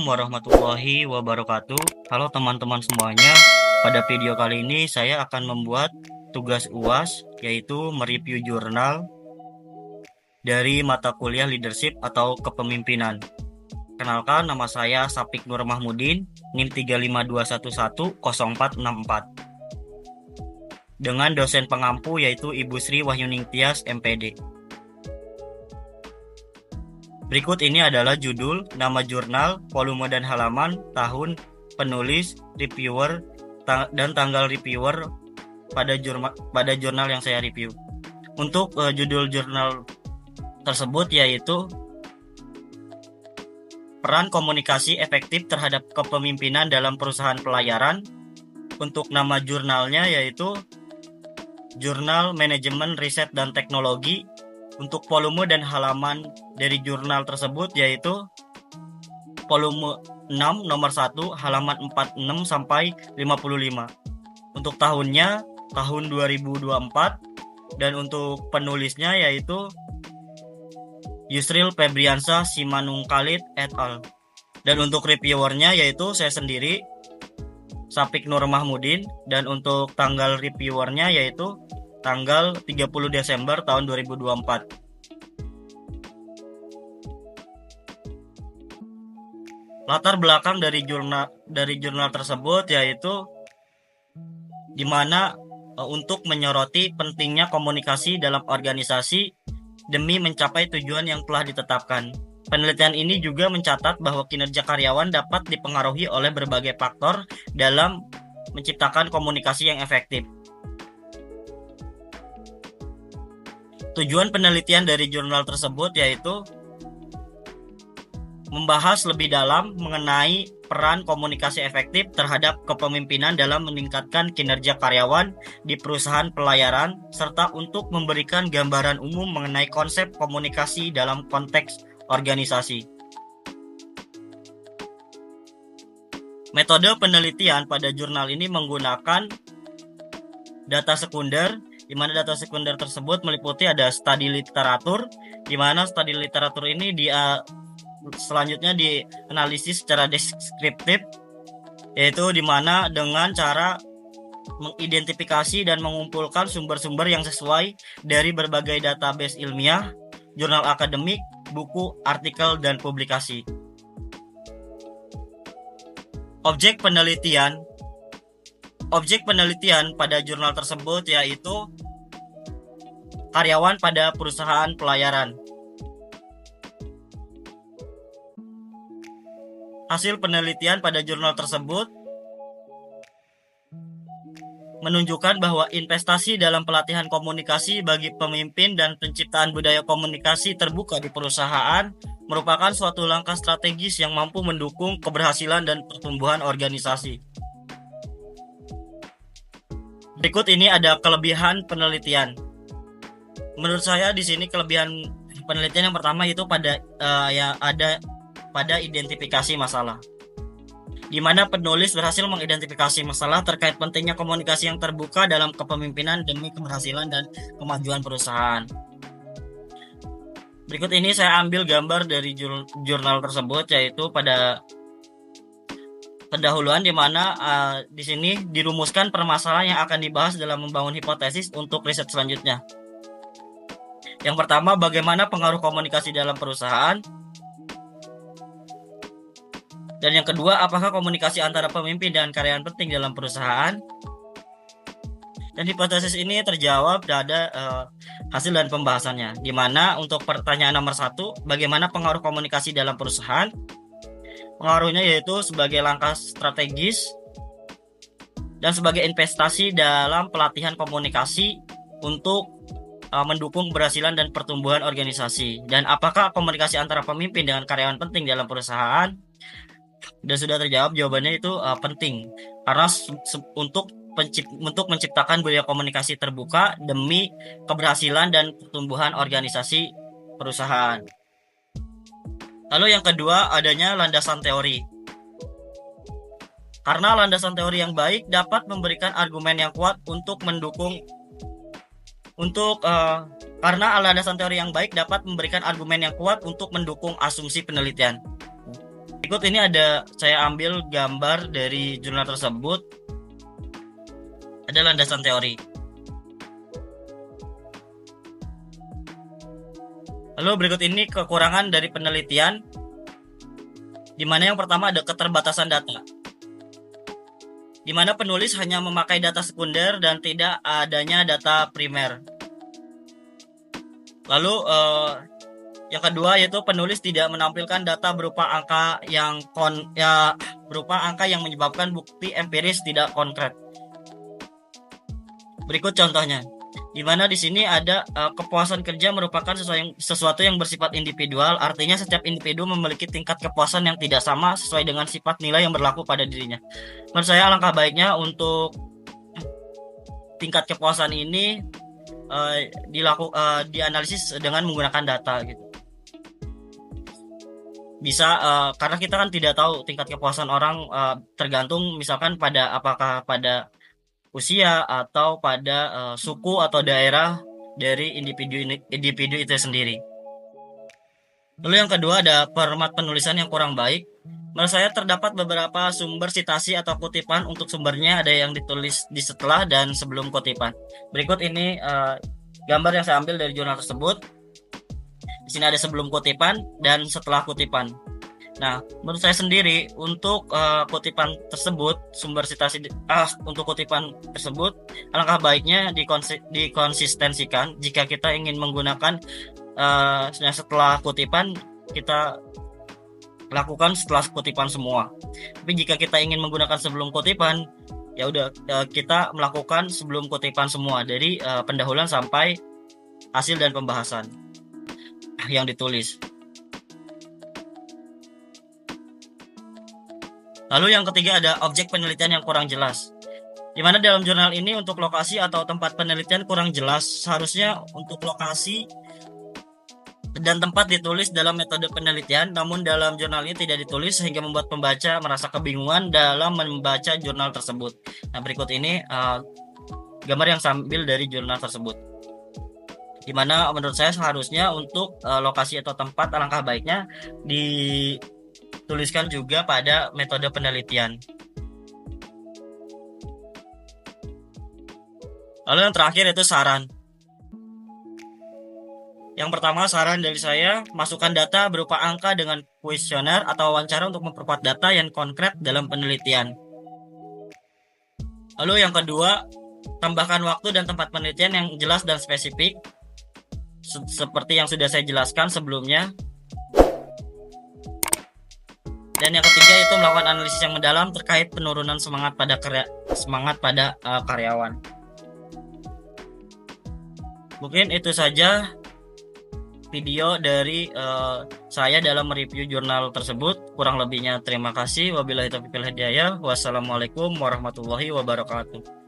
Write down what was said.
warahmatullahi wabarakatuh. Halo teman-teman semuanya. Pada video kali ini saya akan membuat tugas UAS, yaitu mereview jurnal dari mata kuliah leadership atau kepemimpinan. Kenalkan, nama saya Sapik Nur Mahmudin, NIM 3521104664. Dengan dosen pengampu yaitu Ibu Sri Wahyuning Tias, MPD. Berikut ini adalah judul, nama jurnal, volume dan halaman, tahun, penulis, reviewer, dan tanggal reviewer pada jurnal yang saya review. Untuk judul jurnal tersebut yaitu peran komunikasi efektif terhadap kepemimpinan dalam perusahaan pelayaran. Untuk nama jurnalnya yaitu Jurnal Manajemen Riset dan Teknologi. Untuk volume dan halaman dari jurnal tersebut yaitu volume 6 nomor 1 halaman 46 sampai 55. Untuk tahunnya tahun 2024 dan untuk penulisnya yaitu Yusril Febriansyah Simanungkalit et al. Dan untuk reviewernya yaitu saya sendiri, Sapik Nur Mahmudin, dan untuk tanggal reviewernya yaitu tanggal 30 Desember tahun 2024. Latar belakang dari jurnal tersebut yaitu di mana untuk menyoroti pentingnya komunikasi dalam organisasi demi mencapai tujuan yang telah ditetapkan. Penelitian ini juga mencatat bahwa kinerja karyawan dapat dipengaruhi oleh berbagai faktor dalam menciptakan komunikasi yang efektif. Tujuan penelitian dari jurnal tersebut yaitu membahas lebih dalam mengenai peran komunikasi efektif terhadap kepemimpinan dalam meningkatkan kinerja karyawan di perusahaan pelayaran, serta untuk memberikan gambaran umum mengenai konsep komunikasi dalam konteks organisasi. Metode penelitian pada jurnal ini menggunakan data sekunder, di mana data sekunder tersebut meliputi ada studi literatur, di mana studi literatur ini selanjutnya dianalisis secara deskriptif, yaitu di mana dengan cara mengidentifikasi dan mengumpulkan sumber-sumber yang sesuai dari berbagai database ilmiah, jurnal akademik, buku, artikel, dan publikasi. Objek penelitian pada jurnal tersebut yaitu karyawan pada perusahaan pelayaran. Hasil penelitian pada jurnal tersebut menunjukkan bahwa investasi dalam pelatihan komunikasi bagi pemimpin dan penciptaan budaya komunikasi terbuka di perusahaan merupakan suatu langkah strategis yang mampu mendukung keberhasilan dan pertumbuhan organisasi. Berikut ini ada kelebihan penelitian. Menurut saya di sini kelebihan penelitian yang pertama itu pada identifikasi masalah, di mana penulis berhasil mengidentifikasi masalah terkait pentingnya komunikasi yang terbuka dalam kepemimpinan demi keberhasilan dan kemajuan perusahaan. Berikut ini saya ambil gambar dari jurnal tersebut, yaitu pada pendahuluan, di mana di sini dirumuskan permasalahan yang akan dibahas dalam membangun hipotesis untuk riset selanjutnya. Yang pertama, bagaimana pengaruh komunikasi dalam perusahaan? Dan yang kedua, apakah komunikasi antara pemimpin dan karyawan penting dalam perusahaan? Dan hipotesis ini terjawab pada hasil dan pembahasannya, di mana untuk pertanyaan nomor 1, bagaimana pengaruh komunikasi dalam perusahaan? Pengaruhnya yaitu sebagai langkah strategis dan sebagai investasi dalam pelatihan komunikasi untuk mendukung keberhasilan dan pertumbuhan organisasi. Dan apakah komunikasi antara pemimpin dengan karyawan penting dalam perusahaan? Dan sudah terjawab, jawabannya itu penting, karena untuk menciptakan budaya komunikasi terbuka demi keberhasilan dan pertumbuhan organisasi perusahaan. Lalu yang kedua, adanya landasan teori. Karena landasan teori yang baik dapat memberikan argumen yang kuat untuk mendukung karena landasan teori yang baik dapat memberikan argumen yang kuat untuk mendukung asumsi penelitian. Berikut ini saya ambil gambar dari jurnal tersebut. Ada landasan teori. Lalu berikut ini kekurangan dari penelitian, di mana yang pertama ada keterbatasan data, di mana penulis hanya memakai data sekunder dan tidak adanya data primer. Lalu yang kedua yaitu penulis tidak menampilkan data berupa angka yang menyebabkan bukti empiris tidak konkret. Berikut contohnya, di mana di sini ada kepuasan kerja merupakan sesuatu yang bersifat individual, artinya setiap individu memiliki tingkat kepuasan yang tidak sama sesuai dengan sifat nilai yang berlaku pada dirinya. Menurut saya alangkah baiknya untuk tingkat kepuasan ini dianalisis dengan menggunakan data gitu. Bisa karena kita kan tidak tahu tingkat kepuasan orang, tergantung misalkan apakah pada usia atau pada suku atau daerah dari individu itu sendiri. Lalu yang kedua ada format penulisan yang kurang baik. Menurut saya terdapat beberapa sumber sitasi atau kutipan untuk sumbernya ada yang ditulis di setelah dan sebelum kutipan. Berikut ini gambar yang saya ambil dari jurnal tersebut. Di sini ada sebelum kutipan dan setelah kutipan. Nah, menurut saya sendiri untuk kutipan tersebut, sumber sitasi untuk kutipan tersebut, alangkah baiknya dikonsistensikan. Jika kita ingin menggunakan setelah kutipan, kita lakukan setelah kutipan semua. Tapi jika kita ingin menggunakan sebelum kutipan, ya udah kita melakukan sebelum kutipan semua dari pendahuluan sampai hasil dan pembahasan yang ditulis. Lalu yang ketiga ada objek penelitian yang kurang jelas. Di mana dalam jurnal ini untuk lokasi atau tempat penelitian kurang jelas. Seharusnya untuk lokasi dan tempat ditulis dalam metode penelitian, namun dalam jurnal ini tidak ditulis sehingga membuat pembaca merasa kebingungan dalam membaca jurnal tersebut. Nah, berikut ini gambar yang saya ambil dari jurnal tersebut. Di mana menurut saya seharusnya untuk lokasi atau tempat alangkah baiknya dituliskan juga pada metode penelitian. Lalu yang terakhir itu saran. Yang pertama, saran dari saya, masukkan data berupa angka dengan kuesioner atau wawancara untuk memperkuat data yang konkret dalam penelitian. Lalu yang kedua, tambahkan waktu dan tempat penelitian yang jelas dan spesifik, seperti yang sudah saya jelaskan sebelumnya. Dan yang ketiga itu melakukan analisis yang mendalam terkait penurunan semangat pada karyawan. Mungkin itu saja video dari saya dalam mereview jurnal tersebut. Kurang lebihnya terima kasih. Wabillahi taufiq wal hidayah. Wassalamualaikum warahmatullahi wabarakatuh.